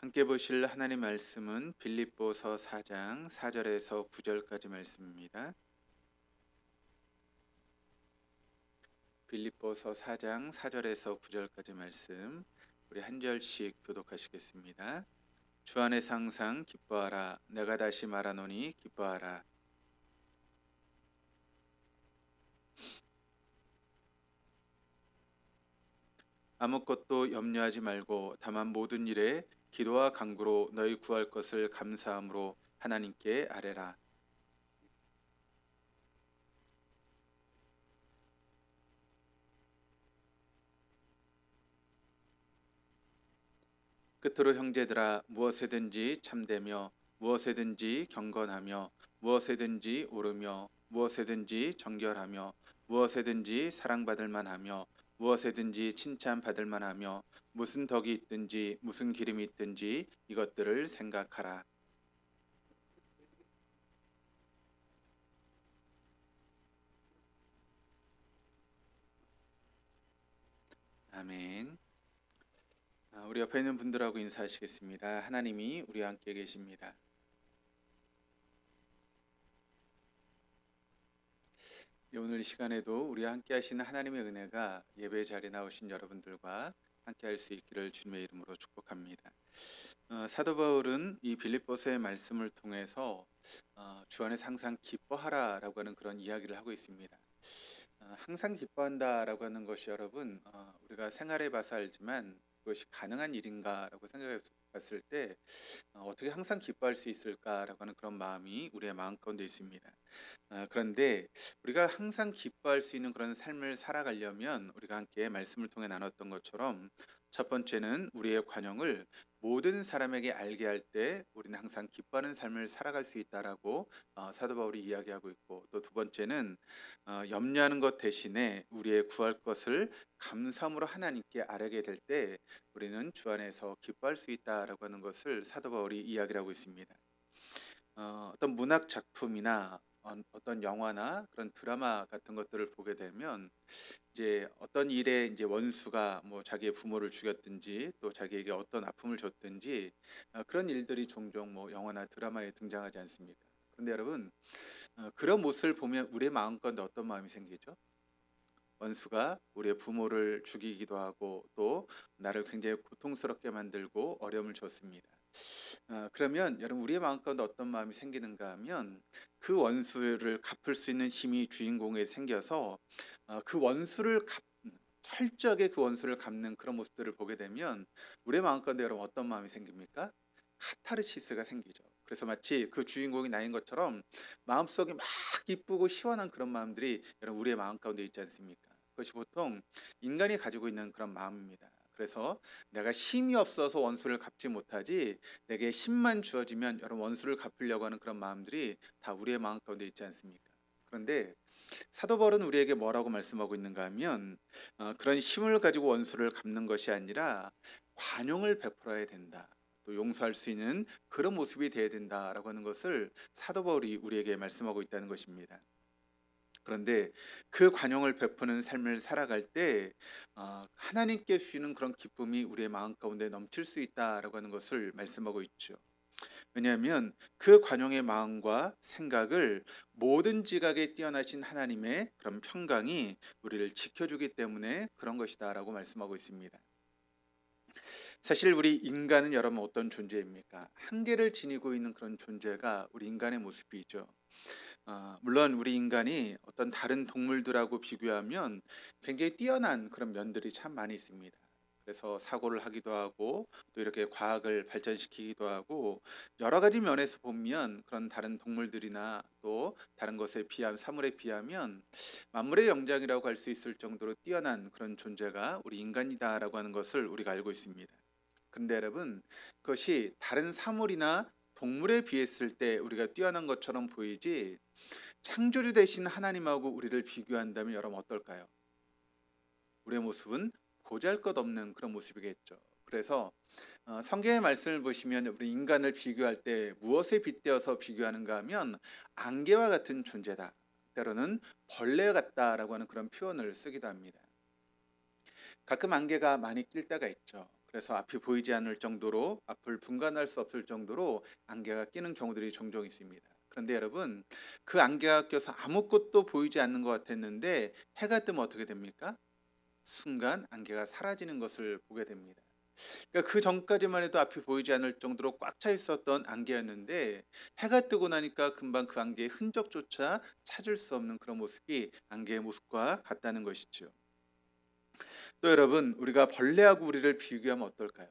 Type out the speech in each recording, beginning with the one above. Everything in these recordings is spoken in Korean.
함께 보실 하나님 말씀은 빌립보서 4장 4절에서 9절까지 말씀입니다. 빌립보서 4장 4절에서 9절까지 말씀 우리 한 절씩 교독하시겠습니다. 주 안에서 항상 기뻐하라. 내가 다시 말하노니 기뻐하라. 아무것도 염려하지 말고 다만 모든 일에 기도와 간구로 너희 구할 것을 감사함으로 하나님께 아뢰라. 끝으로 형제들아, 무엇에든지 참되며 무엇에든지 경건하며 무엇에든지 오르며 무엇에든지 정결하며 무엇에든지 사랑받을 만하며 무엇에든지 칭찬받을 만하며 무슨 덕이 있든지 무슨 기름이 있든지 이것들을 생각하라. 아멘. 우리 옆에 있는 분들하고 인사하시겠습니다. 하나님이 우리와 함께 계십니다. 오늘 이 시간에도 우리와 함께 하시는 하나님의 은혜가 예배 자리에 나오신 여러분들과 함께 할 수 있기를 주님의 이름으로 축복합니다. 사도 바울은 이 빌립보서의 말씀을 통해서 주 안에서 항상 기뻐하라라고 하는 그런 이야기를 하고 있습니다. 항상 기뻐한다라고 하는 것이 여러분 우리가 생활해 봐서 알지만 그것이 가능한 일인가라고 생각해 봤을 때 어떻게 항상 기뻐할 수 있을까라고 하는 그런 마음이 우리의 마음 가운데 있습니다. 그런데 우리가 항상 기뻐할 수 있는 그런 삶을 살아가려면 우리가 함께 말씀을 통해 나눴던 것처럼 첫 번째는 우리의 관용을 모든 사람에게 알게 할 때 우리는 항상 기뻐하는 삶을 살아갈 수 있다라고 사도 바울이 이야기하고 있고, 또 두 번째는 염려하는 것 대신에 우리의 구할 것을 감사함으로 하나님께 아뢰게 될 때 우리는 주 안에서 기뻐할 수 있다라고 하는 것을 사도 바울이 이야기를 하고 있습니다. 어떤 문학 작품이나 어떤 영화나 그런 드라마 같은 것들을 보게 되면 이제 어떤 일에 이제 원수가 뭐 자기의 부모를 죽였든지 또 자기에게 어떤 아픔을 줬든지 그런 일들이 종종 뭐 영화나 드라마에 등장하지 않습니까? 그런데 여러분 그런 모습을 보면 우리의 마음 가운데 어떤 마음이 생기죠? 원수가 우리의 부모를 죽이기도 하고 또 나를 굉장히 고통스럽게 만들고 어려움을 줬습니다. 그러면 여러분 우리의 마음 가운데 어떤 마음이 생기는가 하면 그 원수를 갚을 수 있는 힘이 주인공에 생겨서 그 원수를 철저하게 그 원수를 갚는 그런 모습들을 보게 되면 우리의 마음 가운데 여러분 어떤 마음이 생깁니까? 카타르시스가 생기죠. 그래서 마치 그 주인공이 나인 것처럼 마음속에 막 기쁘고 시원한 그런 마음들이 여러분 우리의 마음 가운데 있지 않습니까? 그것이 보통 인간이 가지고 있는 그런 마음입니다. 그래서 내가 힘이 없어서 원수를 갚지 못하지 내게 힘만 주어지면 여러분 원수를 갚으려고 하는 그런 마음들이 다 우리의 마음 가운데 있지 않습니까? 그런데 사도 바울은 우리에게 뭐라고 말씀하고 있는가 하면 그런 힘을 가지고 원수를 갚는 것이 아니라 관용을 베풀어야 된다. 또 용서할 수 있는 그런 모습이 되어야 된다라고 하는 것을 사도 바울이 우리에게 말씀하고 있다는 것입니다. 그런데 그 관용을 베푸는 삶을 살아갈 때 하나님께 주시는 그런 기쁨이 우리의 마음 가운데 넘칠 수 있다라고 하는 것을 말씀하고 있죠. 왜냐하면 그 관용의 마음과 생각을 모든 지각에 뛰어나신 하나님의 그런 평강이 우리를 지켜주기 때문에 그런 것이다라고 말씀하고 있습니다. 사실 우리 인간은 여러분 어떤 존재입니까? 한계를 지니고 있는 그런 존재가 우리 인간의 모습이죠. 물론 우리 인간이 어떤 다른 동물들하고 비교하면 굉장히 뛰어난 그런 면들이 참 많이 있습니다. 그래서 사고를 하기도 하고 또 이렇게 과학을 발전시키기도 하고 여러 가지 면에서 보면 그런 다른 동물들이나 또 다른 것에 비하면 사물에 비하면 만물의 영장이라고 할 수 있을 정도로 뛰어난 그런 존재가 우리 인간이다라고 하는 것을 우리가 알고 있습니다. 그런데 여러분 그것이 다른 사물이나 동물에 비했을 때 우리가 뛰어난 것처럼 보이지 창조주 되신 하나님하고 우리를 비교한다면 여러분 어떨까요? 우리의 모습은 보잘것없는 그런 모습이겠죠. 그래서 성경의 말씀을 보시면 우리 인간을 비교할 때 무엇에 빗대어서 비교하는가 하면 안개와 같은 존재다. 때로는 벌레 같다라고 하는 그런 표현을 쓰기도 합니다. 가끔 안개가 많이 낄 때가 있죠. 그래서 앞이 보이지 않을 정도로 앞을 분간할 수 없을 정도로 안개가 끼는 경우들이 종종 있습니다. 그런데 여러분, 그 안개가 껴서 아무것도 보이지 않는 것 같았는데 해가 뜨면 어떻게 됩니까? 순간 안개가 사라지는 것을 보게 됩니다. 그러니까 그 전까지만 해도 앞이 보이지 않을 정도로 꽉 차 있었던 안개였는데 해가 뜨고 나니까 금방 그 안개의 흔적조차 찾을 수 없는 그런 모습이 안개의 모습과 같다는 것이죠. 또 여러분, 우리가 벌레하고 우리를 비교하면 어떨까요?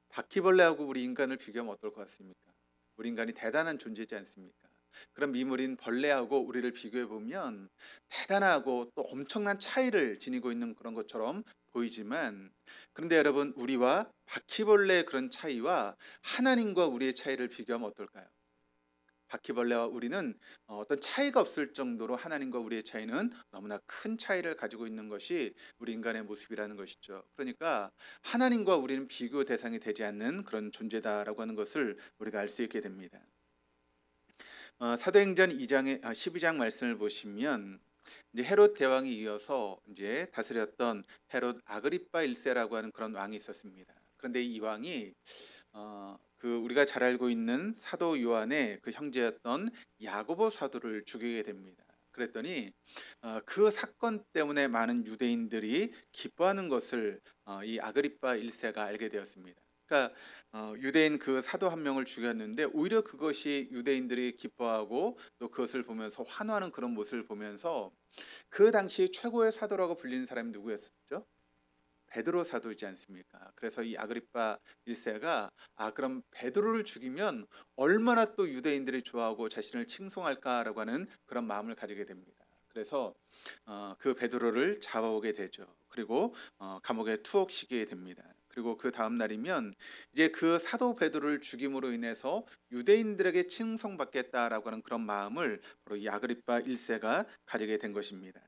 바퀴벌레하고 우리 인간을 비교하면 어떨 것 같습니까? 우리 인간이 대단한 존재지 않습니까? 그럼 미물인 벌레하고 우리를 비교해 보면 대단하고 또 엄청난 차이를 지니고 있는 그런 것처럼 보이지만, 그런데 여러분, 우리와 바퀴벌레의 그런 차이와 하나님과 우리의 차이를 비교하면 어떨까요? 바퀴벌레와 우리는 어떤 차이가 없을 정도로 하나님과 우리의 차이는 너무나 큰 차이를 가지고 있는 것이 우리 인간의 모습이라는 것이죠. 그러니까 하나님과 우리는 비교 대상이 되지 않는 그런 존재다라고 하는 것을 우리가 알 수 있게 됩니다. 사도행전 2장의 12장 말씀을 보시면 이제 헤롯 대왕이 이어서 이제 다스렸던 헤롯 아그리파 1세라고 하는 그런 왕이 있었습니다. 그런데 이 왕이 그 우리가 잘 알고 있는 사도 요한의 그 형제였던 야고보 사도를 죽이게 됩니다. 그랬더니 그 사건 때문에 많은 유대인들이 기뻐하는 것을 이 아그리파 1세가 알게 되었습니다. 그러니까 유대인 그 사도 한 명을 죽였는데 오히려 그것이 유대인들이 기뻐하고 또 그것을 보면서 환호하는 그런 모습을 보면서 그 당시 최고의 사도라고 불리는 사람이 누구였었죠? 베드로 사도이지 않습니까? 그래서 이 아그리파 1세가 그럼 베드로를 죽이면 얼마나 또 유대인들이 좋아하고 자신을 칭송할까라고 하는 그런 마음을 가지게 됩니다. 그래서 그 베드로를 잡아오게 되죠. 그리고 감옥에 투옥시키게 됩니다. 그리고 그 다음 날이면 이제 그 사도 베드로를 죽임으로 인해서 유대인들에게 칭송받겠다라고 하는 그런 마음을 바로 이 아그리파 1세가 가지게 된 것입니다.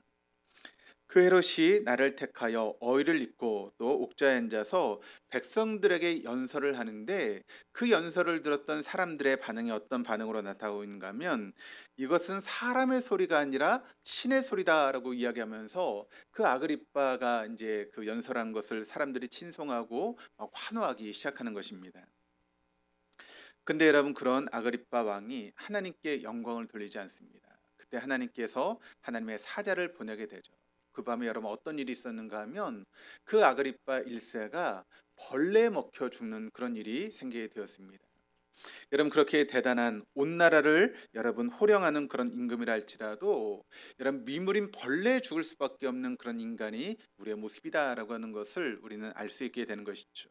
그 헤롯이 나를 택하여 어의를 입고 또 옥좌에 앉아서 백성들에게 연설을 하는데 그 연설을 들었던 사람들의 반응이 어떤 반응으로 나타나고 있는가 하면 이것은 사람의 소리가 아니라 신의 소리다라고 이야기하면서 그 아그리빠가 이제 그 연설한 것을 사람들이 친송하고 막 환호하기 시작하는 것입니다. 근데 여러분, 그런 아그리빠 왕이 하나님께 영광을 돌리지 않습니다. 그때 하나님께서 하나님의 사자를 보내게 되죠. 그 밤에 여러분 어떤 일이 있었는가 하면 그 아그리빠 1세가 벌레에 먹혀 죽는 그런 일이 생기게 되었습니다. 여러분, 그렇게 대단한 온 나라를 여러분 호령하는 그런 임금이라 할지라도 여러분 미물인 벌레에 죽을 수밖에 없는 그런 인간이 우리의 모습이다라고 하는 것을 우리는 알 수 있게 되는 것이죠.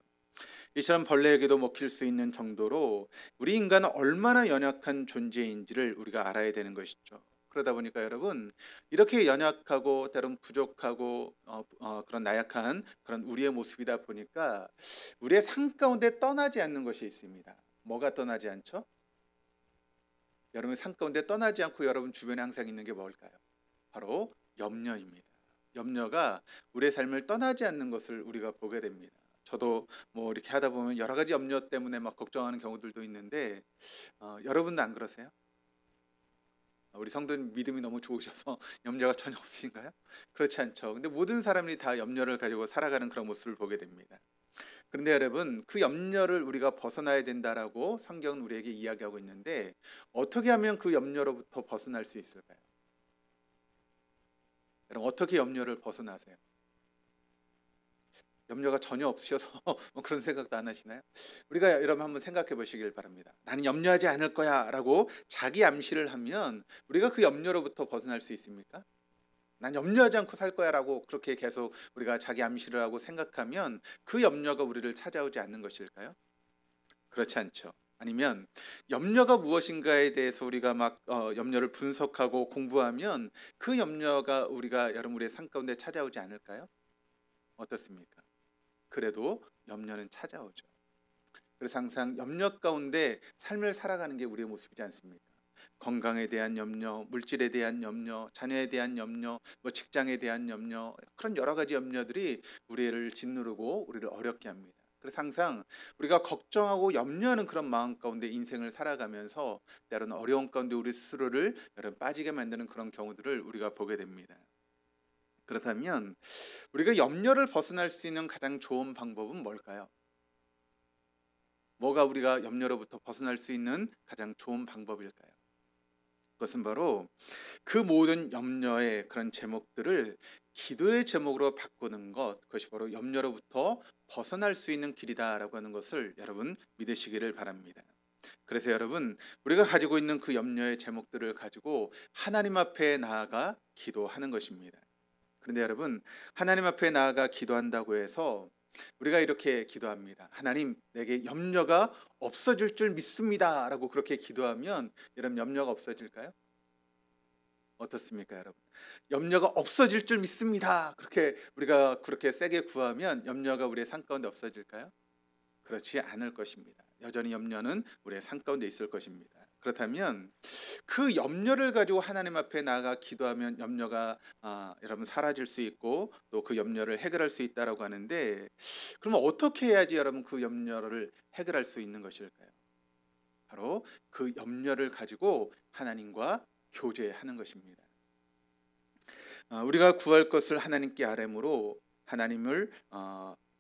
이처럼 벌레에게도 먹힐 수 있는 정도로 우리 인간은 얼마나 연약한 존재인지를 우리가 알아야 되는 것이죠. 그러다 보니까 여러분, 이렇게 연약하고 때론 부족하고 그런 나약한 그런 우리의 모습이다 보니까 우리의 삶 가운데 떠나지 않는 것이 있습니다. 뭐가 떠나지 않죠? 여러분 삶 가운데 떠나지 않고 여러분 주변에 항상 있는 게 뭘까요? 바로 염려입니다. 염려가 우리의 삶을 떠나지 않는 것을 우리가 보게 됩니다. 저도 뭐 이렇게 하다 보면 여러 가지 염려 때문에 막 걱정하는 경우들도 있는데 여러분도 안 그러세요? 우리 성도님 믿음이 너무 좋으셔서 염려가 전혀 없으신가요? 그렇지 않죠. 근데 모든 사람이 다 염려를 가지고 살아가는 그런 모습을 보게 됩니다. 그런데 여러분, 그 염려를 우리가 벗어나야 된다라고 성경은 우리에게 이야기하고 있는데 어떻게 하면 그 염려로부터 벗어날 수 있을까요? 여러분, 어떻게 염려를 벗어나세요? 염려가 전혀 없으셔서 뭐 그런 생각도 안 하시나요? 우리가 여러분 한번 생각해 보시길 바랍니다. 나는 염려하지 않을 거야라고 자기 암시를 하면 우리가 그 염려로부터 벗어날 수 있습니까? 난 염려하지 않고 살 거야라고 그렇게 계속 우리가 자기 암시를 하고 생각하면 그 염려가 우리를 찾아오지 않는 것일까요? 그렇지 않죠. 아니면 염려가 무엇인가에 대해서 우리가 막 염려를 분석하고 공부하면 그 염려가 우리가 여러분 우리의 삶 가운데 찾아오지 않을까요? 어떻습니까? 그래도 염려는 찾아오죠. 그래서 항상 염려 가운데 삶을 살아가는 게 우리의 모습이지 않습니까? 건강에 대한 염려, 물질에 대한 염려, 자녀에 대한 염려, 뭐 직장에 대한 염려, 그런 여러 가지 염려들이 우리를 짓누르고 우리를 어렵게 합니다. 그래서 항상 우리가 걱정하고 염려하는 그런 마음 가운데 인생을 살아가면서 때로는 어려운 가운데 우리 스스로를 여러분 빠지게 만드는 그런 경우들을 우리가 보게 됩니다. 그렇다면 우리가 염려를 벗어날 수 있는 가장 좋은 방법은 뭘까요? 뭐가 우리가 염려로부터 벗어날 수 있는 가장 좋은 방법일까요? 그것은 바로 그 모든 염려의 그런 제목들을 기도의 제목으로 바꾸는 것, 그것이 바로 염려로부터 벗어날 수 있는 길이다라고 하는 것을 여러분 믿으시기를 바랍니다. 그래서 여러분, 우리가 가지고 있는 그 염려의 제목들을 가지고 하나님 앞에 나아가 기도하는 것입니다. 그런데 여러분, 하나님 앞에 나아가 기도한다고 해서 우리가 이렇게 기도합니다. 하나님, 내게 염려가 없어질 줄 믿습니다라고 그렇게 기도하면 여러분 염려가 없어질까요? 어떻습니까, 여러분? 염려가 없어질 줄 믿습니다. 그렇게 우리가 그렇게 세게 구하면 염려가 우리의 삶 가운데 없어질까요? 그렇지 않을 것입니다. 여전히 염려는 우리의 삶 가운데 있을 것입니다. 그렇다면 그 염려를 가지고 하나님 앞에 나아가 기도하면 염려가 여러분 사라질 수 있고 또 그 염려를 해결할 수 있다라고 하는데, 그러면 어떻게 해야지 여러분 그 염려를 해결할 수 있는 것일까요? 바로 그 염려를 가지고 하나님과 교제하는 것입니다. 우리가 구할 것을 하나님께 아뢰므로 하나님을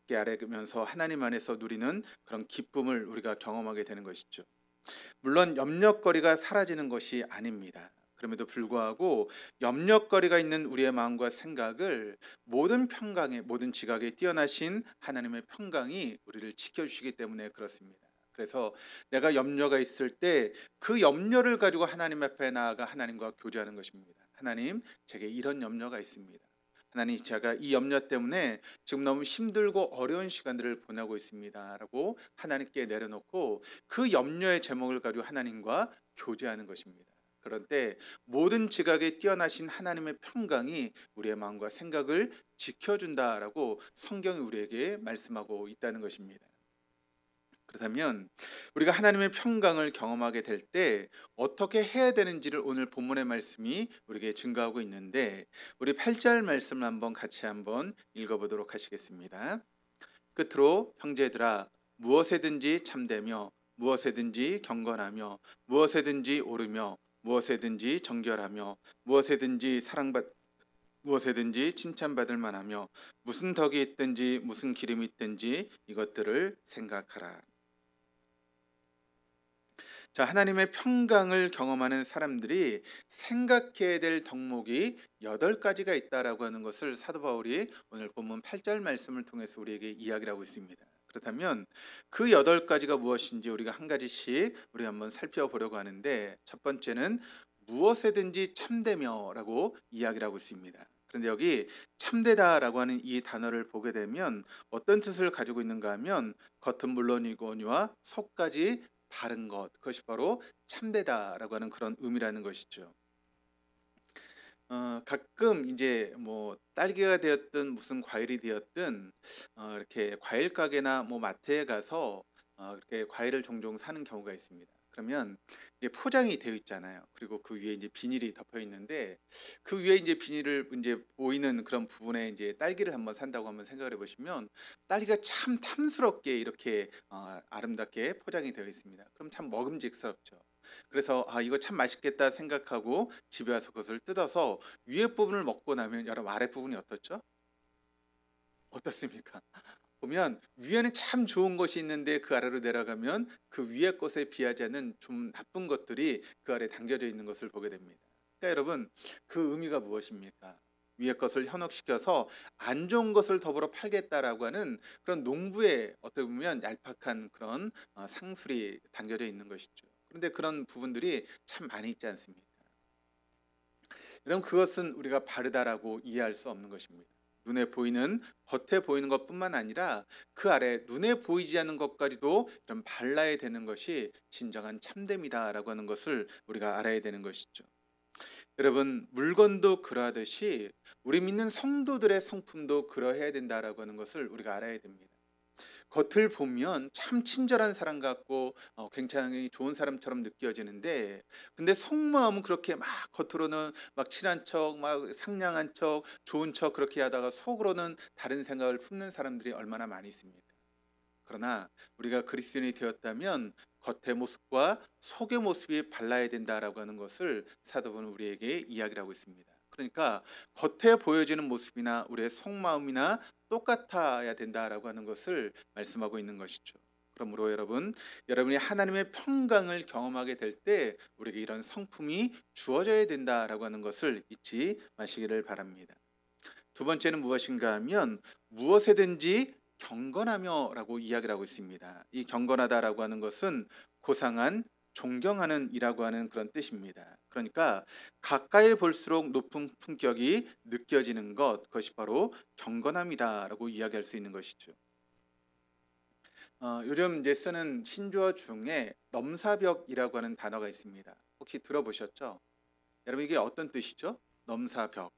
께 아뢰면서 하나님 안에서 누리는 그런 기쁨을 우리가 경험하게 되는 것이죠. 물론 염려거리가 사라지는 것이 아닙니다. 그럼에도 불구하고 염려거리가 있는 우리의 마음과 생각을 모든 평강에, 모든 지각에 뛰어나신 하나님의 평강이 우리를 지켜주시기 때문에 그렇습니다. 그래서 내가 염려가 있을 때 그 염려를 가지고 하나님 앞에 나아가 하나님과 교제하는 것입니다. 하나님, 제게 이런 염려가 있습니다. 하나님, 제가 이 염려 때문에 지금 너무 힘들고 어려운 시간들을 보내고 있습니다 라고 하나님께 내려놓고 그 염려의 제목을 가지고 하나님과 교제하는 것입니다. 그럴 때 모든 지각에 뛰어나신 하나님의 평강이 우리의 마음과 생각을 지켜준다라고 성경이 우리에게 말씀하고 있다는 것입니다. 그렇다면 우리가 하나님의 평강을 경험하게 될 때 어떻게 해야 되는지를 오늘 본문의 말씀이 우리에게 증거하고 있는데, 우리 8절 말씀을 한번 읽어보도록 하시겠습니다. 끝으로 형제들아, 무엇에든지 참되며 무엇에든지 경건하며 무엇에든지 오르며 무엇에든지 정결하며 무엇에든지 칭찬받을 만하며 무슨 덕이 있든지 무슨 기름이 있든지 이것들을 생각하라. 자, 하나님의 평강을 경험하는 사람들이 생각해야 될 덕목이 8가지가 있다라고 하는 것을 사도 바울이 오늘 본문 8절 말씀을 통해서 우리에게 이야기를 하고 있습니다. 그렇다면 그 8가지가 무엇인지 우리가 한 가지씩 우리 한번 살펴보려고 하는데, 첫 번째는 무엇에든지 참되며라고 이야기를 하고 있습니다. 그런데 여기 참되다라고 하는 이 단어를 보게 되면 어떤 뜻을 가지고 있는가 하면 겉은 물론이거니와 속까지 바른 것, 그것이 바로 참되다라고 하는 그런 의미라는 것이죠. 가끔 이제 뭐 딸기가 되었든 무슨 과일이 되었든 이렇게 과일 가게나 뭐 마트에 가서 이렇게 과일을 종종 사는 경우가 있습니다. 그러면 이게 포장이 되어 있잖아요. 그리고 그 위에 이제 비닐이 덮여 있는데 그 위에 이제 비닐을 이제 보이는 그런 부분에 이제 딸기를 한번 산다고 한번 생각을 해보시면 딸기가 참 탐스럽게 이렇게 아름답게 포장이 되어 있습니다. 그럼 참 먹음직스럽죠. 그래서 이거 참 맛있겠다 생각하고 집에 와서 그것을 뜯어서 위에 부분을 먹고 나면 여러분 아랫 부분이 어떻죠? 어떻습니까? 보면 위에는 참 좋은 것이 있는데 그 아래로 내려가면 그 위에 것에 비하지 않는 좀 나쁜 것들이 그 아래에 담겨져 있는 것을 보게 됩니다. 그러니까 여러분, 그 의미가 무엇입니까? 위에 것을 현혹시켜서 안 좋은 것을 더불어 팔겠다라고 하는 그런 농부의 어떻게 보면 얄팍한 그런 상술이 담겨져 있는 것이죠. 그런데 그런 부분들이 참 많이 있지 않습니까? 여러분, 그것은 우리가 바르다라고 이해할 수 없는 것입니다. 눈에 보이는, 겉에 보이는 것뿐만 아니라 그 아래 눈에 보이지 않는 것까지도 이런 발라야 되는 것이 진정한 참됨이다라고 하는 것을 우리가 알아야 되는 것이죠. 여러분, 물건도 그러하듯이 우리 믿는 성도들의 성품도 그러해야 된다라고 하는 것을 우리가 알아야 됩니다. 겉을 보면 참 친절한 사람 같고 굉장히 좋은 사람처럼 느껴지는데, 근데 속마음은 그렇게 막 겉으로는 막 친한 척, 막 상냥한 척, 좋은 척 그렇게 하다가 속으로는 다른 생각을 품는 사람들이 얼마나 많이 있습니까? 그러나 우리가 그리스도인이 되었다면 겉의 모습과 속의 모습이 발라야 된다라고 하는 것을 사도는 우리에게 이야기를 하고 있습니다. 그러니까 겉에 보여지는 모습이나 우리의 속마음이나 똑같아야 된다라고 하는 것을 말씀하고 있는 것이죠. 그러므로 여러분, 여러분이 하나님의 평강을 경험하게 될 때 우리에게 이런 성품이 주어져야 된다라고 하는 것을 잊지 마시기를 바랍니다. 두 번째는 무엇인가 하면 무엇에든지 경건하며라고 이야기를 하고 있습니다. 이 경건하다라고 하는 것은 고상한 존경하는 이라고 하는 그런 뜻입니다. 그러니까 가까이 볼수록 높은 품격이 느껴지는 것, 그것이 바로 경건함이다라고 이야기할 수 있는 것이죠. 요즘 이제 쓰는 신조어 중에 넘사벽이라고 하는 단어가 있습니다. 혹시 들어보셨죠? 여러분 이게 어떤 뜻이죠? 넘사벽.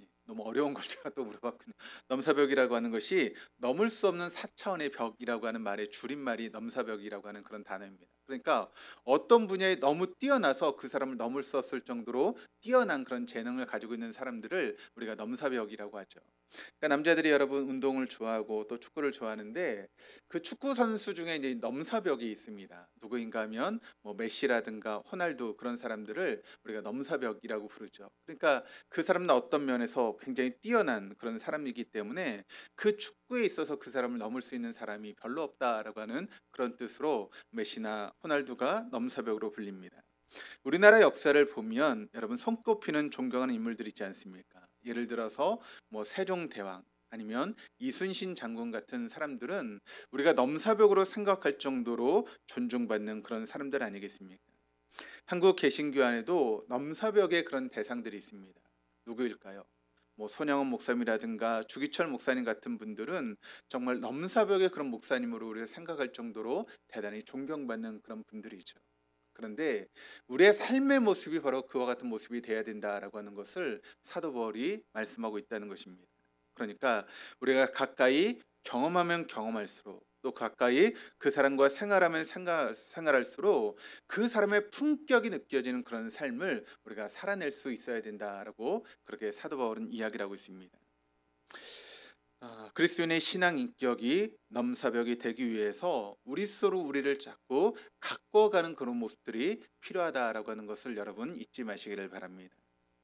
예, 너무 어려운 걸 제가 또 물어봤군요. 넘사벽이라고 하는 것이 넘을 수 없는 4차원의 벽이라고 하는 말의 줄임말이 넘사벽이라고 하는 그런 단어입니다. 그러니까 어떤 분야에 너무 뛰어나서 그 사람을 넘을 수 없을 정도로 뛰어난 그런 재능을 가지고 있는 사람들을 우리가 넘사벽이라고 하죠. 그러니까 남자들이 여러분 운동을 좋아하고 또 축구를 좋아하는데 그 축구 선수 중에 이제 넘사벽이 있습니다. 누구인가 하면 뭐 메시라든가 호날두 그런 사람들을 우리가 넘사벽이라고 부르죠. 그러니까 그 사람은 어떤 면에서 굉장히 뛰어난 그런 사람이기 때문에 그 축구에 있어서 그 사람을 넘을 수 있는 사람이 별로 없다라고 하는 그런 뜻으로 메시나 호날두가 넘사벽으로 불립니다. 우리나라 역사를 보면 여러분 손꼽히는 존경하는 인물들 있지 않습니까? 예를 들어서 뭐 세종대왕 아니면 이순신 장군 같은 사람들은 우리가 넘사벽으로 생각할 정도로 존중받는 그런 사람들 아니겠습니까? 한국 개신교 안에도 넘사벽의 그런 대상들이 있습니다. 누구일까요? 뭐 손영원 목사님이라든가 주기철 목사님 같은 분들은 정말 넘사벽의 그런 목사님으로 우리가 생각할 정도로 대단히 존경받는 그런 분들이죠. 그런데 우리의 삶의 모습이 바로 그와 같은 모습이 돼야 된다라고 하는 것을 사도 바울이 말씀하고 있다는 것입니다. 그러니까 우리가 가까이 경험하면 경험할수록 또 가까이 그 사람과 생활하면 생활할수록 그 사람의 품격이 느껴지는 그런 삶을 우리가 살아낼 수 있어야 된다라고 그렇게 사도 바울은 이야기를 하고 있습니다. 그리스도인의 신앙 인격이 넘사벽이 되기 위해서 우리 스스로 우리를 자꾸 가꿔가는 그런 모습들이 필요하다라고 하는 것을 여러분 잊지 마시기를 바랍니다.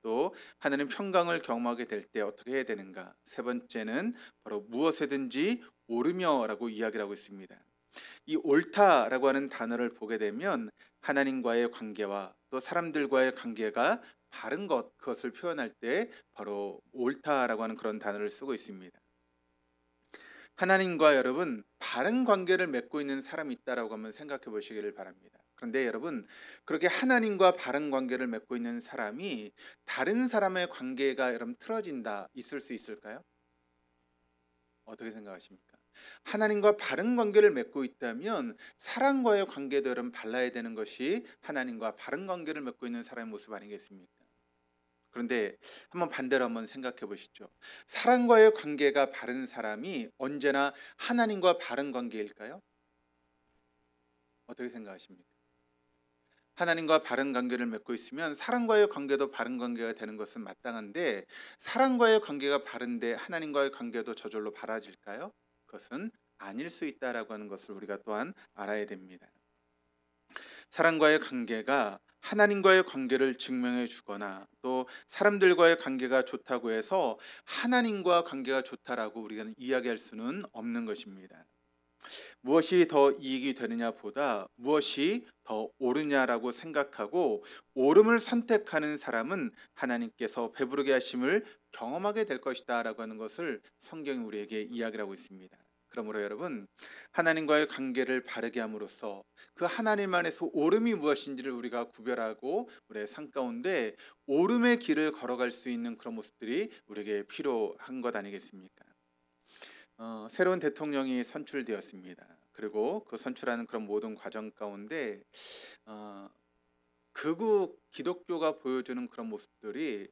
또 하나님 평강을 경험하게 될 때 어떻게 해야 되는가? 세 번째는 바로 무엇에든지 오르며라고 이야기를 하고 있습니다. 이 옳다라고 하는 단어를 보게 되면 하나님과의 관계와 또 사람들과의 관계가 바른 것, 그것을 표현할 때 바로 옳다라고 하는 그런 단어를 쓰고 있습니다. 하나님과 여러분 바른 관계를 맺고 있는 사람이 있다라고 한번 생각해 보시기를 바랍니다. 그런데 여러분 그렇게 하나님과 바른 관계를 맺고 있는 사람이 다른 사람의 관계가 여러분 틀어진다 있을 수 있을까요? 어떻게 생각하십니까? 하나님과 바른 관계를 맺고 있다면 사람과의 관계도 여러분 발라야 되는 것이 하나님과 바른 관계를 맺고 있는 사람의 모습 아니겠습니까? 그런데 한번 반대로 한번 생각해 보시죠. 사람과의 관계가 바른 사람이 언제나 하나님과 바른 관계일까요? 어떻게 생각하십니까? 하나님과 바른 관계를 맺고 있으면 사람과의 관계도 바른 관계가 되는 것은 마땅한데 사람과의 관계가 바른데 하나님과의 관계도 저절로 바라질까요? 그것은 아닐 수 있다라고 하는 것을 우리가 또한 알아야 됩니다. 사람과의 관계가 하나님과의 관계를 증명해 주거나 또 사람들과의 관계가 좋다고 해서 하나님과 관계가 좋다라고 우리가 이야기할 수는 없는 것입니다. 무엇이 더 이익이 되느냐 보다 무엇이 더 옳으냐라고 생각하고 옳음을 선택하는 사람은 하나님께서 배부르게 하심을 경험하게 될 것이다라고 하는 것을 성경이 우리에게 이야기를 하고 있습니다. 그러므로 여러분 하나님과의 관계를 바르게 함으로써 그 하나님 안에서 옳음이 무엇인지를 우리가 구별하고 우리의 삶 가운데 옳음의 길을 걸어갈 수 있는 그런 모습들이 우리에게 필요한 것 아니겠습니까? 새로운 대통령이 선출되었습니다. 그리고 그 선출하는 그런 모든 과정 가운데 어, 극우 기독교가 보여주는 그런 모습들이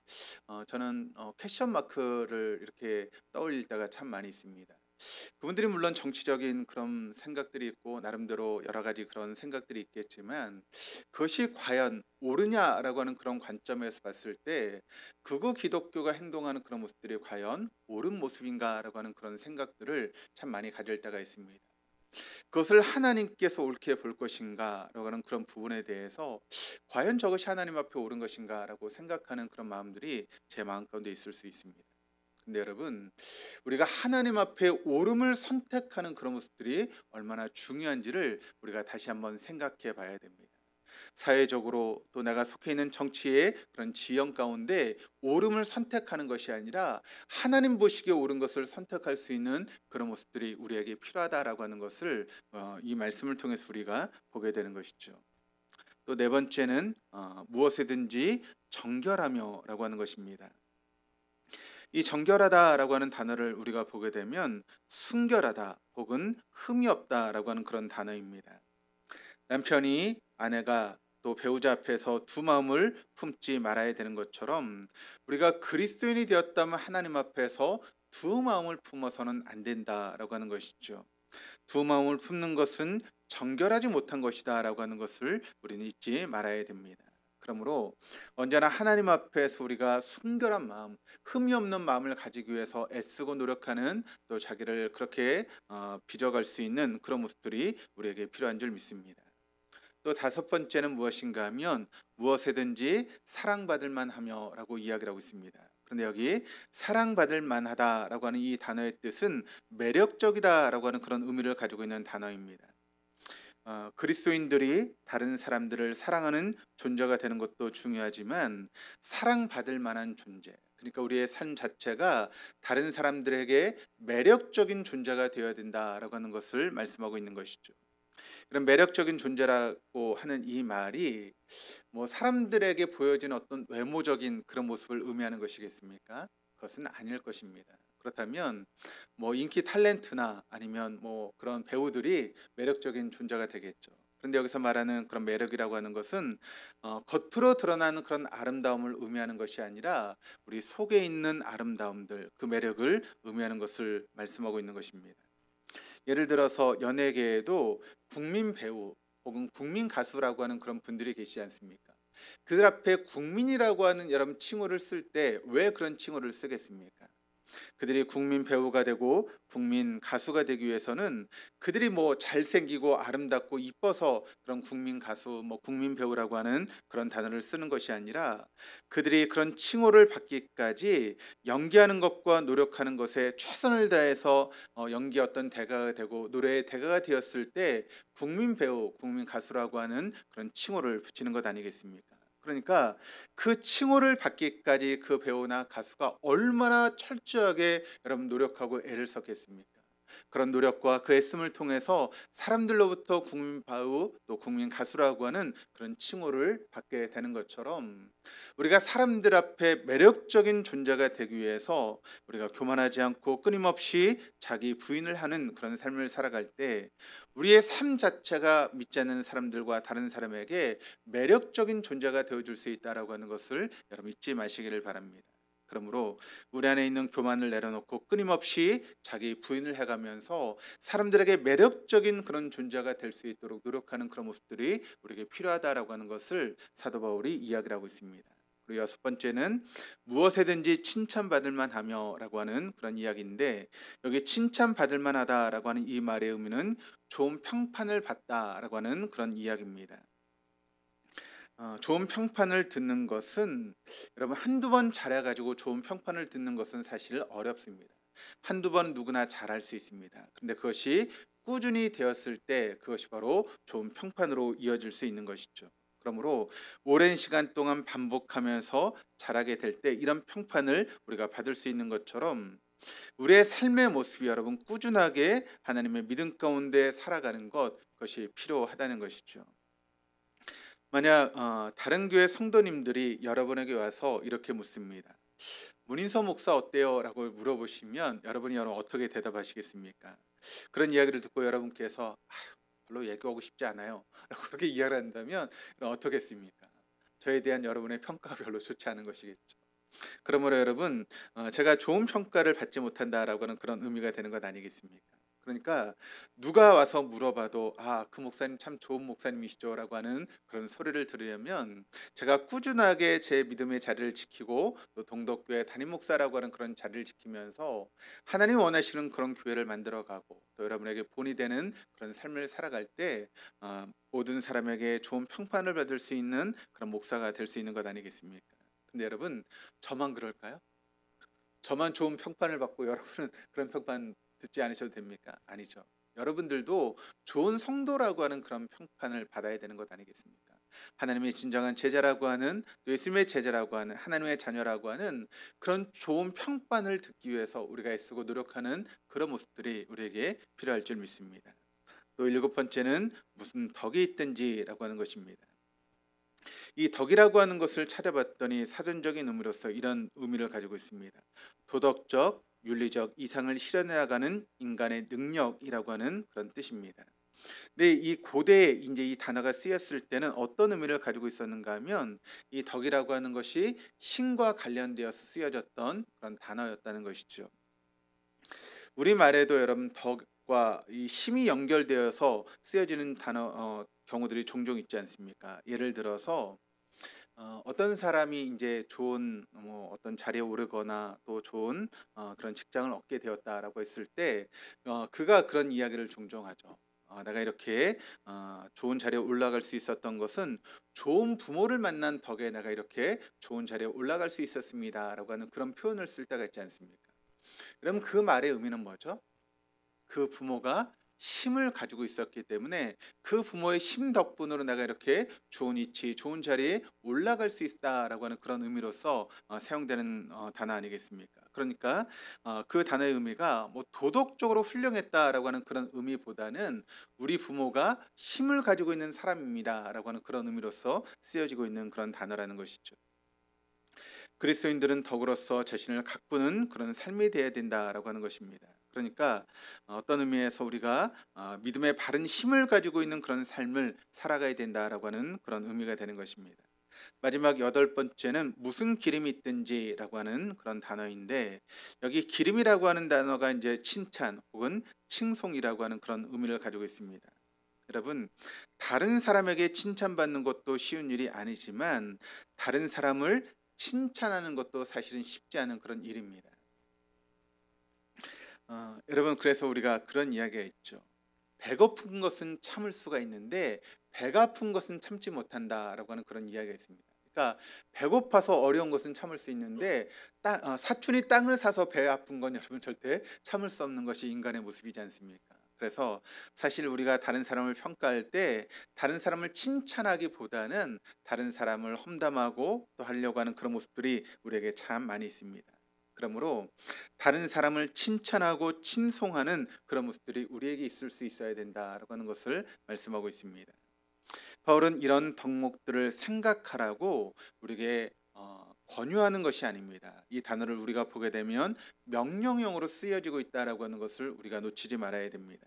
저는 퀘션 마크를 이렇게 떠올릴 때가 참 많이 있습니다. 그분들이 물론 정치적인 그런 생각들이 있고 나름대로 여러 가지 그런 생각들이 있겠지만 그것이 과연 옳으냐라고 하는 그런 관점에서 봤을 때 극우 기독교가 행동하는 그런 모습들이 과연 옳은 모습인가라고 하는 그런 생각들을 참 많이 가질 때가 있습니다. 그것을 하나님께서 옳게 볼 것인가라고 하는 그런 부분에 대해서 과연 저것이 하나님 앞에 옳은 것인가라고 생각하는 그런 마음들이 제 마음 가운데 있을 수 있습니다. 근데 여러분, 우리가 하나님 앞에 옳음을 선택하는 그런 모습들이 얼마나 중요한지를 우리가 다시 한번 생각해 봐야 됩니다. 사회적으로 또 내가 속해 있는 정치의 그런 지형 가운데 옳음을 선택하는 것이 아니라 하나님 보시기에 옳은 것을 선택할 수 있는 그런 모습들이 우리에게 필요하다라고 하는 것을 이 말씀을 통해서 우리가 보게 되는 것이죠. 또 네 번째는 무엇이든지 정결하며라고 하는 것입니다. 이 정결하다라고 하는 단어를 우리가 보게 되면 순결하다 혹은 흠이 없다라고 하는 그런 단어입니다. 남편이 아내가 또 배우자 앞에서 두 마음을 품지 말아야 되는 것처럼 우리가 그리스도인이 되었다면 하나님 앞에서 두 마음을 품어서는 안 된다라고 하는 것이죠. 두 마음을 품는 것은 정결하지 못한 것이다라고 하는 것을 우리는 잊지 말아야 됩니다. 그러므로 언제나 하나님 앞에서 우리가 순결한 마음, 흠이 없는 마음을 가지기 위해서 애쓰고 노력하는 또 자기를 그렇게 빚어갈 수 있는 그런 모습들이 우리에게 필요한 줄 믿습니다. 또 다섯 번째는 무엇인가 하면 무엇에든지 사랑받을 만하며라고 이야기를 하고 있습니다. 그런데 여기 사랑받을 만하다라고 하는 이 단어의 뜻은 매력적이다라고 하는 그런 의미를 가지고 있는 단어입니다. 그리스도인들이 다른 사람들을 사랑하는 존재가 되는 것도 중요하지만 사랑받을 만한 존재, 그러니까 우리의 삶 자체가 다른 사람들에게 매력적인 존재가 되어야 된다라고 하는 것을 말씀하고 있는 것이죠. 그런 매력적인 존재라고 하는 이 말이 뭐 사람들에게 보여지는 어떤 외모적인 그런 모습을 의미하는 것이겠습니까? 그것은 아닐 것입니다. 그렇다면 뭐 인기 탤런트나 아니면 뭐 그런 배우들이 매력적인 존재가 되겠죠. 그런데 여기서 말하는 그런 매력이라고 하는 것은 겉으로 드러나는 그런 아름다움을 의미하는 것이 아니라 우리 속에 있는 아름다움들, 그 매력을 의미하는 것을 말씀하고 있는 것입니다. 예를 들어서 연예계에도 국민 배우 혹은 국민 가수라고 하는 그런 분들이 계시지 않습니까? 그들 앞에 국민이라고 하는 여러분 칭호를 쓸 때 왜 그런 칭호를 쓰겠습니까? 그들이 국민 배우가 되고 국민 가수가 되기 위해서는 그들이 뭐 잘생기고 아름답고 이뻐서 그런 국민 가수, 뭐 국민 배우라고 하는 그런 단어를 쓰는 것이 아니라 그들이 그런 칭호를 받기까지 연기하는 것과 노력하는 것에 최선을 다해서 연기 어떤 대가가 되고 노래의 대가가 되었을 때 국민 배우, 국민 가수라고 하는 그런 칭호를 붙이는 것 아니겠습니까? 그러니까 그 칭호를 받기까지 그 배우나 가수가 얼마나 철저하게 여러분 노력하고 애를 썼겠습니까? 그런 노력과 그 애씀을 통해서 사람들로부터 국민 배우 또 국민 가수라고 하는 그런 칭호를 받게 되는 것처럼 우리가 사람들 앞에 매력적인 존재가 되기 위해서 우리가 교만하지 않고 끊임없이 자기 부인을 하는 그런 삶을 살아갈 때 우리의 삶 자체가 믿지 않는 사람들과 다른 사람에게 매력적인 존재가 되어줄 수 있다라고 하는 것을 여러분 잊지 마시기를 바랍니다. 그러므로 우리 안에 있는 교만을 내려놓고 끊임없이 자기 부인을 해가면서 사람들에게 매력적인 그런 존재가 될 수 있도록 노력하는 그런 모습들이 우리에게 필요하다라고 하는 것을 사도 바울이 이야기를 하고 있습니다. 그리고 여섯 번째는 무엇에든지 칭찬받을 만하며라고 하는 그런 이야기인데 여기 칭찬받을 만하다라고 하는 이 말의 의미는 좋은 평판을 받다라고 하는 그런 이야기입니다. 좋은 평판을 듣는 것은 여러분 한두 번 잘해가지고 좋은 평판을 듣는 것은 사실 어렵습니다. 한두 번 누구나 잘할 수 있습니다. 그런데 그것이 꾸준히 되었을 때 그것이 바로 좋은 평판으로 이어질 수 있는 것이죠. 그러므로 오랜 시간 동안 반복하면서 잘하게 될 때 이런 평판을 우리가 받을 수 있는 것처럼 우리의 삶의 모습이 여러분 꾸준하게 하나님의 믿음 가운데 살아가는 것, 그것이 필요하다는 것이죠. 만약 다른 교회 성도님들이 여러분에게 와서 이렇게 묻습니다. 문인서 목사 어때요? 라고 물어보시면 여러분이 어떻게 대답하시겠습니까? 그런 이야기를 듣고 여러분께서 별로 얘기하고 싶지 않아요 라고 그렇게 이야기를 한다면 어떻겠습니까? 저에 대한 여러분의 평가가 별로 좋지 않은 것이겠죠. 그러므로 여러분 제가 좋은 평가를 받지 못한다라고 하는 그런 의미가 되는 것 아니겠습니까? 그러니까 누가 와서 물어봐도 "아 그 목사님 참 좋은 목사님이시죠."라고 하는 그런 소리를 들으려면 제가 꾸준하게 제 믿음의 자리를 지키고 또 동덕교회 담임 목사라고 하는 그런 자리를 지키면서 하나님이 원하시는 그런 교회를 만들어 가고 또 여러분에게 본이 되는 그런 삶을 살아갈 때 모든 사람에게 좋은 평판을 받을 수 있는 그런 목사가 될 수 있는 것 아니겠습니까? 근데 여러분 저만 그럴까요? 저만 좋은 평판을 받고 여러분은 그런 평판 듣지 않으셔도 됩니까? 아니죠. 여러분들도 좋은 성도라고 하는 그런 평판을 받아야 되는 것 아니겠습니까? 하나님의 진정한 제자라고 하는 또 예수님의 제자라고 하는 하나님의 자녀라고 하는 그런 좋은 평판을 듣기 위해서 우리가 애쓰고 노력하는 그런 모습들이 우리에게 필요할 줄 믿습니다. 또 일곱 번째는 무슨 덕이 있든지라고 하는 것입니다. 이 덕이라고 하는 것을 찾아봤더니 사전적인 의미로서 이런 의미를 가지고 있습니다. 도덕적, 윤리적 이상을 실현해 나가는 인간의 능력이라고 하는 그런 뜻입니다. 근데 이 고대에 이제 이 단어가 쓰였을 때는 어떤 의미를 가지고 있었는가 하면 이 덕이라고 하는 것이 신과 관련되어서 쓰여졌던 그런 단어였다는 것이죠. 우리말에도 여러분 덕과 이 힘이 연결되어서 쓰여지는 단어 경우들이 종종 있지 않습니까? 예를 들어서 어떤 사람이 인제 좋은 어떤 자리에 오르거나 또 좋은 그런 직장을 얻게 되었다라고 했을 때 그가 그런 이야기를 종종 하죠. "내가 이렇게 좋은 자리에 올라갈 수 있었던 것은 좋은 부모를 만난 덕에 내가 이렇게 좋은 자리에 올라갈 수 있었습니다."라고 하는 그런 표현을 쓸 때가 있지 않습니까? 그럼 그 말의 의미는 뭐죠? 그 부모가 힘을 가지고 있었기 때문에 그 부모의 힘 덕분으로 내가 이렇게 좋은 위치, 좋은 자리에 올라갈 수 있다라고 하는 그런 의미로서 사용되는 단어 아니겠습니까? 그러니까 그 단어의 의미가 뭐 도덕적으로 훌륭했다라고 하는 그런 의미보다는 우리 부모가 힘을 가지고 있는 사람입니다라고 하는 그런 의미로서 쓰여지고 있는 그런 단어라는 것이죠. 그리스도인들은 덕으로서 자신을 가꾸는 그런 삶이 되어야 된다라고 하는 것입니다. 그러니까 어떤 의미에서 우리가 믿음의 바른 힘을 가지고 있는 그런 삶을 살아가야 된다라고 하는 그런 의미가 되는 것입니다. 마지막 여덟 번째는 무슨 기름이 있든지라고 하는 그런 단어인데 여기 기름이라고 하는 단어가 이제 칭찬 혹은 칭송이라고 하는 그런 의미를 가지고 있습니다. 여러분, 다른 사람에게 칭찬받는 것도 쉬운 일이 아니지만 다른 사람을 칭찬하는 것도 사실은 쉽지 않은 그런 일입니다. 여러분 그래서 우리가 그런 이야기가 있죠. "배고픈 것은 참을 수가 있는데 배가 아픈 것은 참지 못한다."라고 하는 그런 이야기가 있습니다. 그러니까 배고파서 어려운 것은 참을 수 있는데 사촌이 땅을 사서 배 아픈 건 여러분 절대 참을 수 없는 것이 인간의 모습이지 않습니까? 그래서 사실 우리가 다른 사람을 평가할 때 다른 사람을 칭찬하기보다는 다른 사람을 험담하고 또 하려고 하는 그런 모습들이 우리에게 참 많이 있습니다. 그러므로 다른 사람을 칭찬하고 칭송하는 그런 모습들이 우리에게 있을 수 있어야 된다라고 하는 것을 말씀하고 있습니다. 바울은 이런 덕목들을 생각하라고 우리에게 권유하는 것이 아닙니다. 이 단어를 우리가 보게 되면 명령형으로 쓰여지고 있다라고 하는 것을 우리가 놓치지 말아야 됩니다.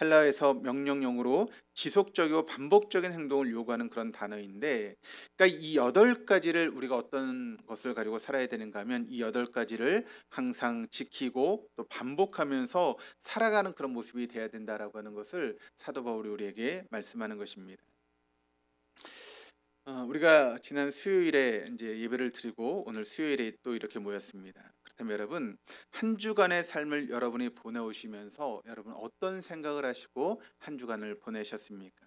헬라어에서 명령형으로 지속적이고 반복적인 행동을 요구하는 그런 단어인데 그러니까 이 여덟 가지를 우리가 어떤 것을 가지고 살아야 되는가 하면 이 여덟 가지를 항상 지키고 또 반복하면서 살아가는 그런 모습이 돼야 된다라고 하는 것을 사도 바울이 우리에게 말씀하는 것입니다. 우리가 지난 수요일에 이제 예배를 드리고 오늘 수요일에 또 이렇게 모였습니다. 그렇다면 여러분 한 주간의 삶을 여러분이 보내오시면서 여러분 어떤 생각을 하시고 한 주간을 보내셨습니까?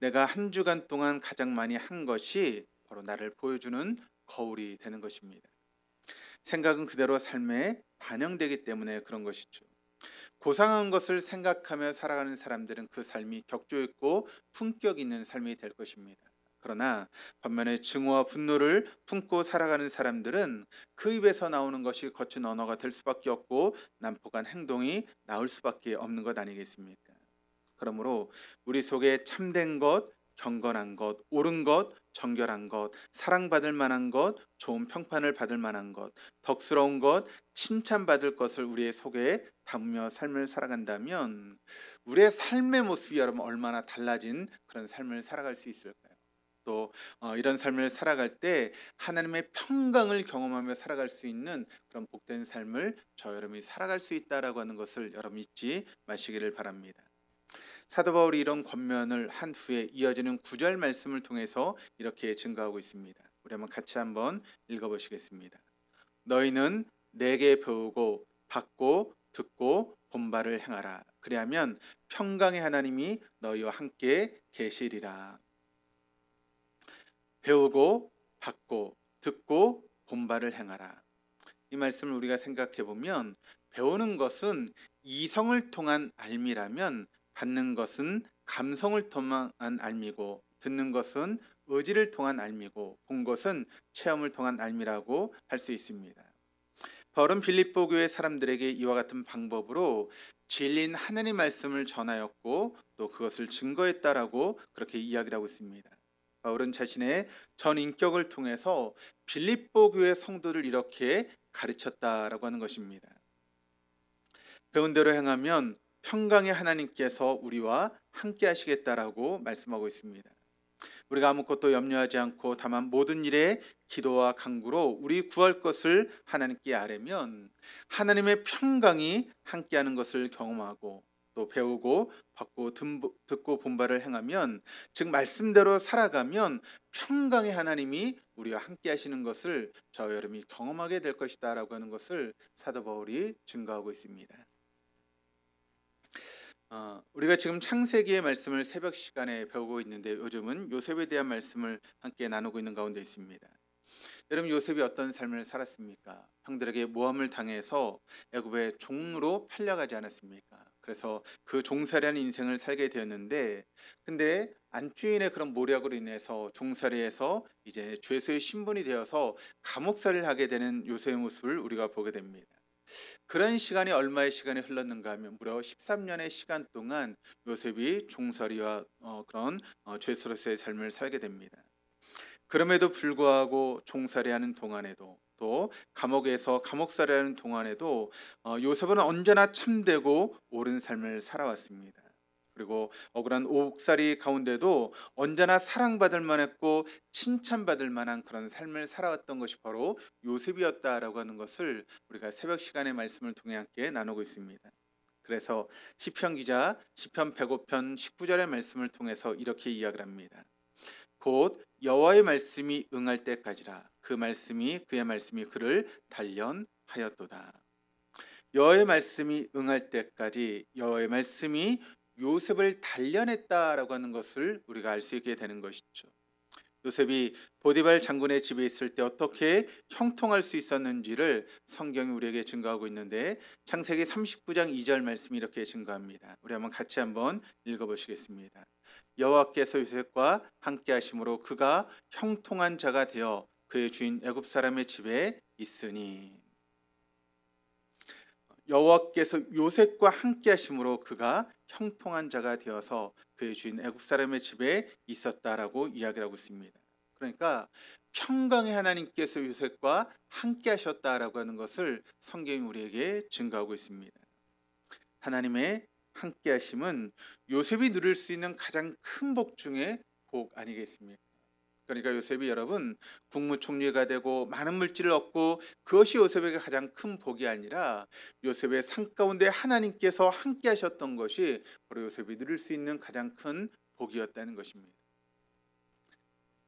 내가 한 주간 동안 가장 많이 한 것이 바로 나를 보여주는 거울이 되는 것입니다. 생각은 그대로 삶에 반영되기 때문에 그런 것이죠. 고상한 것을 생각하며 살아가는 사람들은 그 삶이 격조 있고 품격 있는 삶이 될 것입니다. 그러나 반면에 증오와 분노를 품고 살아가는 사람들은 그 입에서 나오는 것이 거친 언어가 될 수밖에 없고 난폭한 행동이 나올 수밖에 없는 것 아니겠습니까? 그러므로 우리 속에 참된 것, 경건한 것, 옳은 것, 정결한 것, 사랑받을 만한 것, 좋은 평판을 받을 만한 것, 덕스러운 것, 칭찬받을 것을 우리의 속에 담으며 삶을 살아간다면 우리의 삶의 모습이 여러분 얼마나 달라진 그런 삶을 살아갈 수 있을까요? 또 이런 삶을 살아갈 때 하나님의 평강을 경험하며 살아갈 수 있는 그런 복된 삶을 저 여러분이 살아갈 수 있다라고 하는 것을 여러분 잊지 마시기를 바랍니다. 사도 바울이 이런 권면을 한 후에 이어지는 9절 말씀을 통해서 이렇게 증거하고 있습니다. 우리 한번 같이 읽어보시겠습니다. 너희는 내게 배우고 받고 듣고 본바를 행하라. 그리하면 평강의 하나님이 너희와 함께 계시리라. 배우고 받고 듣고 본바를 행하라. 이 말씀을 우리가 생각해 보면 배우는 것은 이성을 통한 알미라면 받는 것은 감성을 통한 알미고 듣는 것은 의지를 통한 알미고 본 것은 체험을 통한 알미라고 할 수 있습니다. 바울은 빌립보 교회 사람들에게 이와 같은 방법으로 진리인 하나님의 말씀을 전하였고 또 그것을 증거했다라고 그렇게 이야기를 하고 있습니다. 바울은 자신의 전 인격을 통해서 빌립보 교회 성도를 이렇게 가르쳤다라고 하는 것입니다. 배운 대로 행하면 평강의 하나님께서 우리와 함께 하시겠다라고 말씀하고 있습니다. 우리가 아무것도 염려하지 않고 다만 모든 일에 기도와 간구로 우리 구할 것을 하나님께 아뢰면 하나님의 평강이 함께하는 것을 경험하고 또 배우고 받고 듣고 본바를 행하면 즉 말씀대로 살아가면 평강의 하나님이 우리와 함께 하시는 것을 저 여러분이 경험하게 될 것이다 라고 하는 것을 사도 바울이 증거하고 있습니다. 우리가 지금 창세기의 말씀을 새벽 시간에 배우고 있는데 요즘은 요셉에 대한 말씀을 함께 나누고 있는 가운데 있습니다. 여러분 요셉이 어떤 삶을 살았습니까? 형들에게 모함을 당해서 애굽의 종으로 팔려가지 않았습니까? 그래서 그 종살이하는 인생을 살게 되었는데 근데 안주인의 그런 모략으로 인해서 종살이에서 이제 죄수의 신분이 되어서 감옥살이를 하게 되는 요셉의 모습을 우리가 보게 됩니다. 그런 시간이 얼마의 시간이 흘렀는가 하면 무려 13년의 시간 동안 요셉이 종살이와 그런 죄수로서의 삶을 살게 됩니다. 그럼에도 불구하고 종살이하는 동안에도 또 감옥에서 감옥살이하는 동안에도 요셉은 언제나 참되고 옳은 삶을 살아왔습니다. 그리고 억울한 옥살이 가운데도 언제나 사랑받을 만했고 칭찬받을 만한 그런 삶을 살아왔던 것이 바로 요셉이었다라고 하는 것을 우리가 새벽 시간의 말씀을 통해 함께 나누고 있습니다. 그래서 시편 기자 시편 105편 19절의 말씀을 통해서 이렇게 이야기를 합니다. 곧 여호와의 말씀이 응할 때까지라 그의 말씀이 그를 단련하였도다. 여호와의 말씀이 응할 때까지 여호와의 말씀이 요셉을 단련했다라고 하는 것을 우리가 알 수 있게 되는 것이죠. 요셉이 보디발 장군의 집에 있을 때 어떻게 형통할 수 있었는지를 성경이 우리에게 증거하고 있는데 창세기 39장 2절 말씀이 이렇게 증거합니다. 우리 같이 읽어보시겠습니다. 여호와께서 요셉과 함께 하심으로 그가 형통한 자가 되어 그의 주인 애굽 사람의 집에 있으니 여호와께서 요셉과 함께 하심으로 그가 형통한 자가 되어서 그의 주인 애굽 사람의 집에 있었다라고 이야기를 하고 있습니다. 그러니까 평강의 하나님께서 요셉과 함께 하셨다라고 하는 것을 성경이 우리에게 증거하고 있습니다. 하나님의 함께 하심은 요셉이 누릴 수 있는 가장 큰 복 중에 복 아니겠습니까? 그러니까 요셉이 여러분 국무총리가 되고 많은 물질을 얻고 그것이 요셉에게 가장 큰 복이 아니라 요셉의 삶 가운데 하나님께서 함께 하셨던 것이 바로 요셉이 누릴 수 있는 가장 큰 복이었다는 것입니다.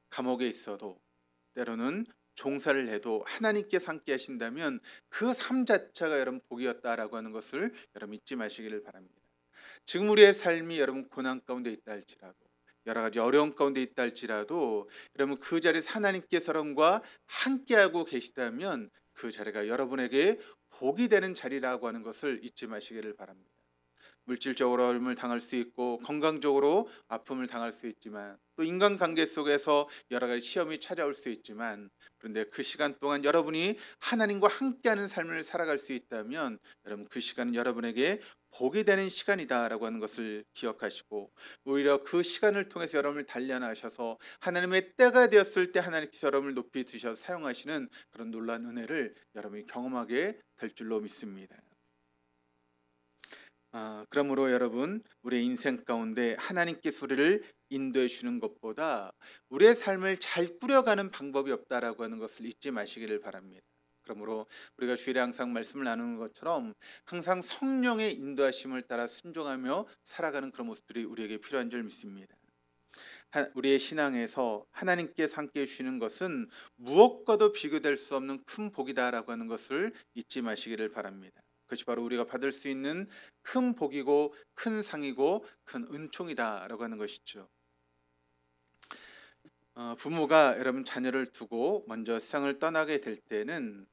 감옥에 있어도 때로는 종살을 해도 하나님께서 함께 하신다면 그 삶 자체가 여러분 복이었다라고 하는 것을 여러분 잊지 마시기를 바랍니다. 지금 우리의 삶이 여러분 고난 가운데 있다 할지라도 여러 가지 어려움 가운데 있다 할지라도 여러분 그 자리에서 하나님께서 여러분과 함께하고 계시다면 그 자리가 여러분에게 복이 되는 자리라고 하는 것을 잊지 마시기를 바랍니다. 물질적으로 어려움을 당할 수 있고 건강적으로 아픔을 당할 수 있지만 또 인간관계 속에서 여러 가지 시험이 찾아올 수 있지만 그런데 그 시간 동안 여러분이 하나님과 함께하는 삶을 살아갈 수 있다면 여러분 그 시간은 여러분에게 복이 되는 시간이다라고 하는 것을 기억하시고 오히려 그 시간을 통해서 여러분을 단련하셔서 하나님의 때가 되었을 때 하나님께서 여러분을 높이 드셔서 사용하시는 그런 놀라운 은혜를 여러분이 경험하게 될 줄로 믿습니다. 그러므로 여러분, 우리의 인생 가운데 하나님께서 우리를 인도해 주는 것보다 우리의 삶을 잘 꾸려가는 방법이 없다라고 하는 것을 잊지 마시기를 바랍니다. 그러므로 우리가 주일에 항상 말씀을 나누는 것처럼 항상 성령의 인도하심을 따라 순종하며 살아가는 그런 모습들이 우리에게 필요한 줄 믿습니다. 우리의 신앙에서 하나님께서 함께 해주시는 것은 무엇과도 비교될 수 없는 큰 복이다라고 하는 것을 잊지 마시기를 바랍니다. 그것이 바로 우리가 받을 수 있는 큰 복이고 큰 상이고 큰 은총이다라고 하는 것이죠. 부모가 여러분 자녀를 두고 먼저 세상을 떠나게 될 때는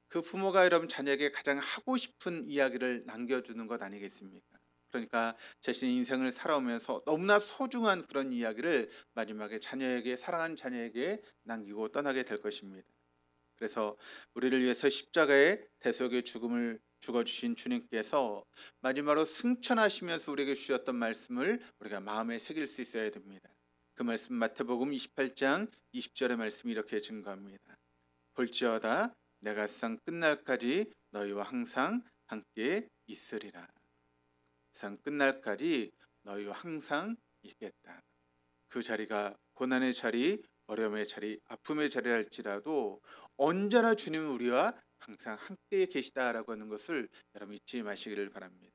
그 부모가 여러분 자녀에게 가장 하고 싶은 이야기를 남겨주는 것 아니겠습니까? 그러니까 자신의 인생을 살아오면서 너무나 소중한 그런 이야기를 마지막에 자녀에게, 사랑하는 자녀에게 남기고 떠나게 될 것입니다. 그래서 우리를 위해서 십자가의 대속의 죽음을 죽어주신 주님께서 마지막으로 승천하시면서 우리에게 주셨던 말씀을 우리가 마음에 새길 수 있어야 됩니다. 그 말씀 마태복음 28장 20절의 말씀이 이렇게 증거합니다. 볼지어다 내가 세상 끝날까지 너희와 항상 함께 있으리라. 세상 끝날까지 너희와 항상 있겠다. 그 자리가 고난의 자리, 어려움의 자리, 아픔의 자리라 할지라도 언제나 주님은 우리와 항상 함께 계시다라고 하는 것을 여러분 잊지 마시기를 바랍니다.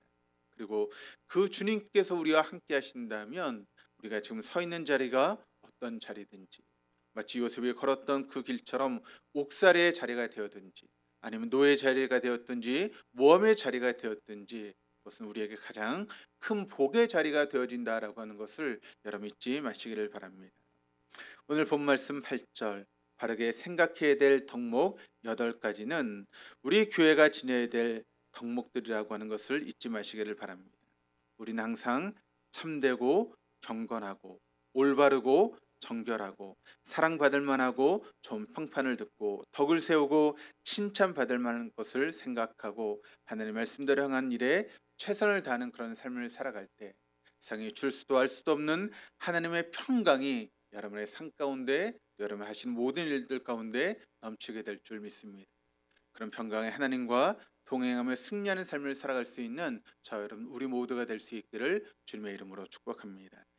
그리고 그 주님께서 우리와 함께 하신다면 우리가 지금 서 있는 자리가 어떤 자리든지, 마치 요셉이 걸었던 그 길처럼 옥살이의 자리가 되었든지 아니면 노예 자리가 되었든지 모험의 자리가 되었든지, 그것은 우리에게 가장 큰 복의 자리가 되어진다라고 하는 것을 여러분 잊지 마시기를 바랍니다. 오늘 본 말씀 8절, 바르게 생각해야 될 덕목 8가지는 우리 교회가 지녀야 될 덕목들이라고 하는 것을 잊지 마시기를 바랍니다. 우리는 항상 참되고 경건하고 올바르고 정결하고 사랑받을 만하고 좋은 평판을 듣고 덕을 세우고 칭찬받을 만한 것을 생각하고 하나님의 말씀대로 향한 일에 최선을 다하는 그런 삶을 살아갈 때 세상에 줄 수도 알 수도 없는 하나님의 평강이 여러분의 삶 가운데, 여러분 하시는 모든 일들 가운데 넘치게 될 줄 믿습니다. 그런 평강의 하나님과 동행하며 승리하는 삶을 살아갈 수 있는 저 여러분 우리 모두가 될 수 있기를 주님의 이름으로 축복합니다.